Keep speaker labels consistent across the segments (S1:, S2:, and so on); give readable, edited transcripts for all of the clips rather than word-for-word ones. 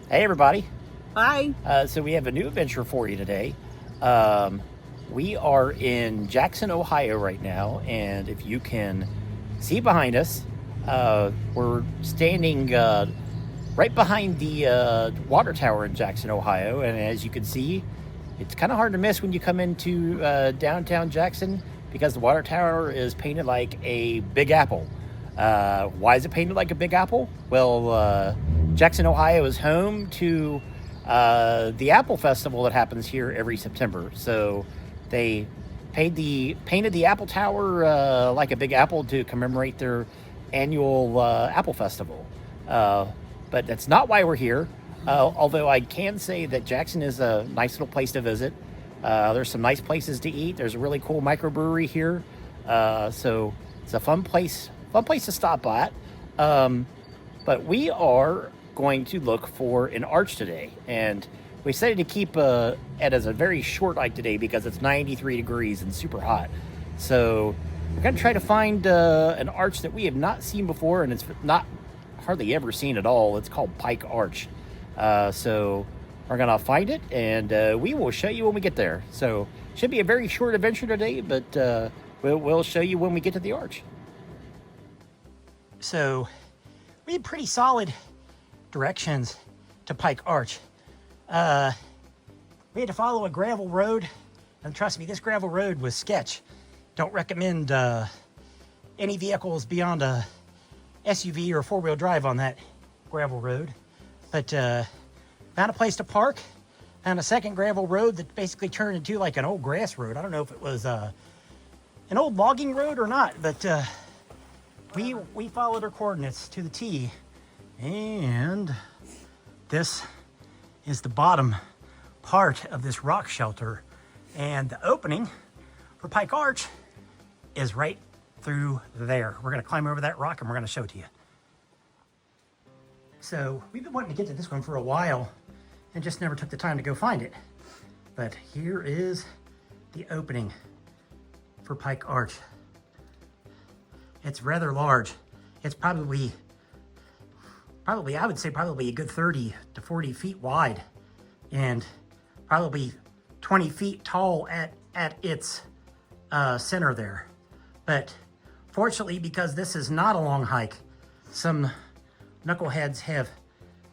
S1: Hey, everybody.
S2: Hi.
S1: So we have a new adventure for you today. Um, we are in Jackson, Ohio right now, and if you can see behind us, we're standing right behind the water tower in Jackson, Ohio. And as you can see, it's kind of hard to miss when you come into downtown Jackson because the water tower is painted like a big apple. Why is it painted like a big apple? Well, Jackson, Ohio is home to the Apple Festival that happens here every September. So they painted the Apple Tower like a big apple to commemorate their annual Apple Festival. Uh, but that's not why we're here. Although I can say that Jackson is a nice little place to visit. There's some nice places to eat. There's a really cool microbrewery here, so it's a fun place to stop by. Um, but we are going to look for an arch today, and we decided to keep it as a very short hike today because it's 93 degrees and super hot. So we're going to try to find an arch that we have not seen before, and it's not hardly ever seen at all. It's called Pike Arch. So we're going to find it, and we will show you when we get there. So should be a very short adventure today, but we'll show you when we get to the arch. So we had pretty solid directions to Pike Arch. We had to follow a gravel road, and trust me, this gravel road was sketch. Don't recommend any vehicles beyond a SUV or four-wheel drive on that gravel road. But found a place to park, found a second gravel road that basically turned into like an old grass road. I don't know if it was an old logging road or not, but we followed our coordinates to the T. And this is the bottom part of this rock shelter. And the opening for Pike Arch is right through there. We're gonna climb over that rock and we're gonna show it to you. So we've been wanting to get to this one for a while and just never took the time to go find it. But here is the opening for Pike Arch. It's rather large. It's probably I would say probably a good 30 to 40 feet wide and probably 20 feet tall at its center there. But fortunately, because this is not a long hike, some knuckleheads have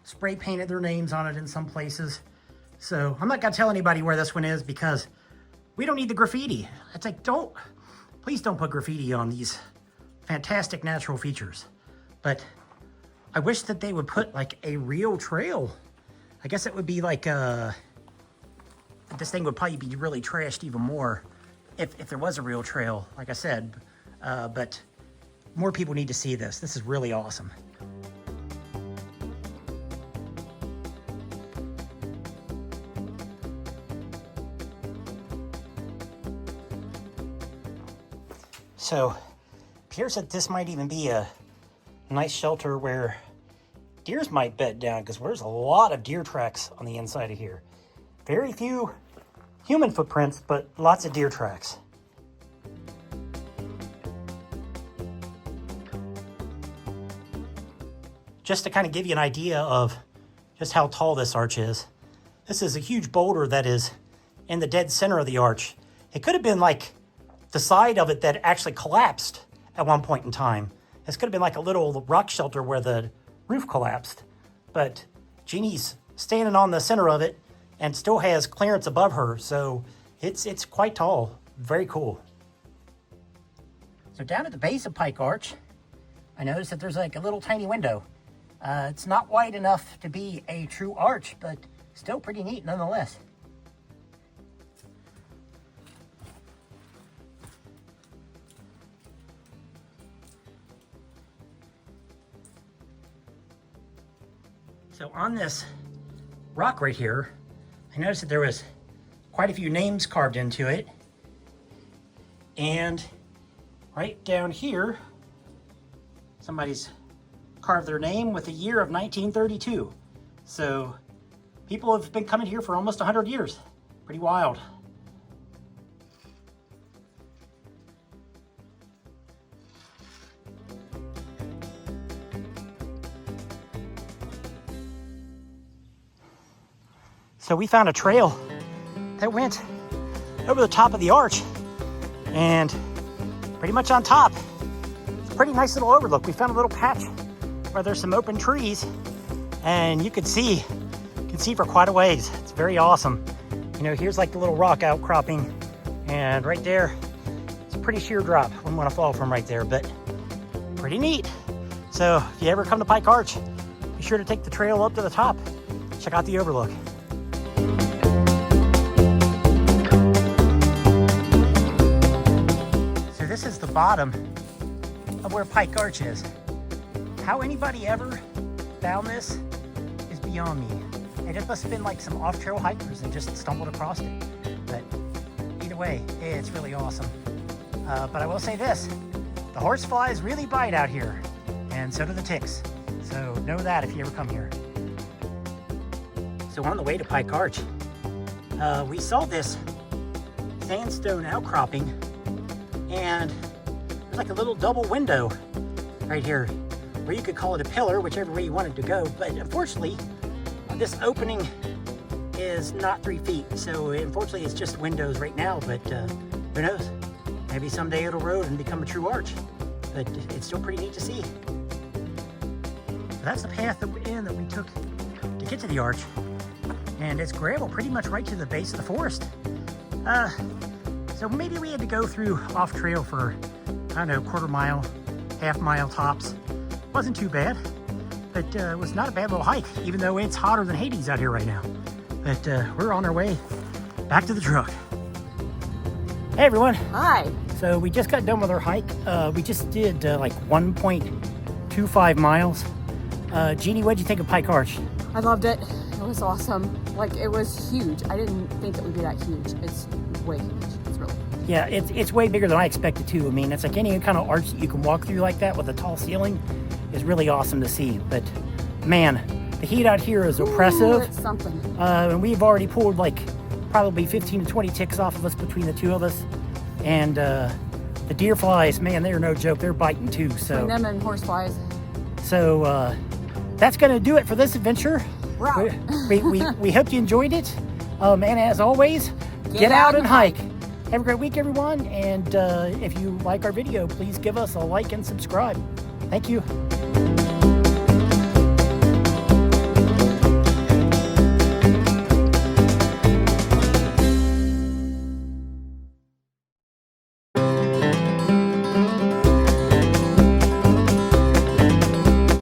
S1: spray painted their names on it in some places. So I'm not gonna tell anybody where this one is because we don't need the graffiti. It's like, please don't put graffiti on these fantastic natural features. But I wish that they would put like a real trail. I guess it would be like this thing would probably be really trashed even more if there was a real trail, like I said. But more people need to see this. This is really awesome. So appears that this might even be a nice shelter where deers might bed down, because there's a lot of deer tracks on the inside of here. Very few human footprints, but lots of deer tracks. Just to kind of give you an idea of just how tall this arch is, this is a huge boulder that is in the dead center of the arch. It could have been like the side of it that actually collapsed at one point in time. This could have been like a little rock shelter where the roof collapsed, but Jeannie's standing on the center of it and still has clearance above her, so it's quite tall. Very cool. So down at the base of Pike Arch, I noticed that there's like a little tiny window. It's not wide enough to be a true arch, but still pretty neat nonetheless. So on this rock right here, I noticed that there was quite a few names carved into it. And right down here, somebody's carved their name with the year of 1932. So people have been coming here for almost 100 years. Pretty wild. So we found a trail that went over the top of the arch and pretty much on top. It's a pretty nice little overlook. We found a little patch where there's some open trees and you can see for quite a ways. It's very awesome. You know, here's like the little rock outcropping, and right there, it's a pretty sheer drop. Wouldn't want to fall from right there, but pretty neat. So if you ever come to Pike Arch, be sure to take the trail up to the top. Check out the overlook. So this is the bottom of where Pike Arch is. How anybody ever found this is beyond me. It must have been like some off-trail hikers and just stumbled across it. But either way, it's really awesome. But I will say this, the horseflies really bite out here, and so do the ticks. So know that if you ever come here. So on the way to Pike Arch, we saw this sandstone outcropping, and there's like a little double window right here, or you could call it a pillar, whichever way you wanted to go. But unfortunately, this opening is not 3 feet, so unfortunately it's just windows right now, but who knows? Maybe someday it'll road and become a true arch, but it's still pretty neat to see. So that's the path that we took to get to the arch, and it's gravel pretty much right to the base of the forest. So maybe we had to go through off trail for, I don't know, quarter mile, half mile tops. Wasn't too bad. But it was not a bad little hike, even though it's hotter than Hades out here right now. But we're on our way back to the truck. Hey everyone.
S2: Hi.
S1: So we just got done with our hike. We just did like 1.25 miles. Jeannie, what'd you think of Pike Arch?
S2: I loved it. It was awesome. Like, it was huge. I didn't think it would be that huge. It's way huge. It's really huge.
S1: Yeah, it's way bigger than I expected too. I mean, it's like any kind of arch that you can walk through like that with a tall ceiling is really awesome to see. But man, the heat out here is oppressive.
S2: It's something.
S1: And we've already pulled like probably 15 to 20 ticks off of us between the two of us. And the deer flies, man, they're no joke. They're biting too. So
S2: Between them and horseflies.
S1: So that's gonna do it for this adventure.
S2: Wow.
S1: We hope you enjoyed it. And as always, get out and hike. Have a great week, everyone. And if you like our video, please give us a like and subscribe. Thank you.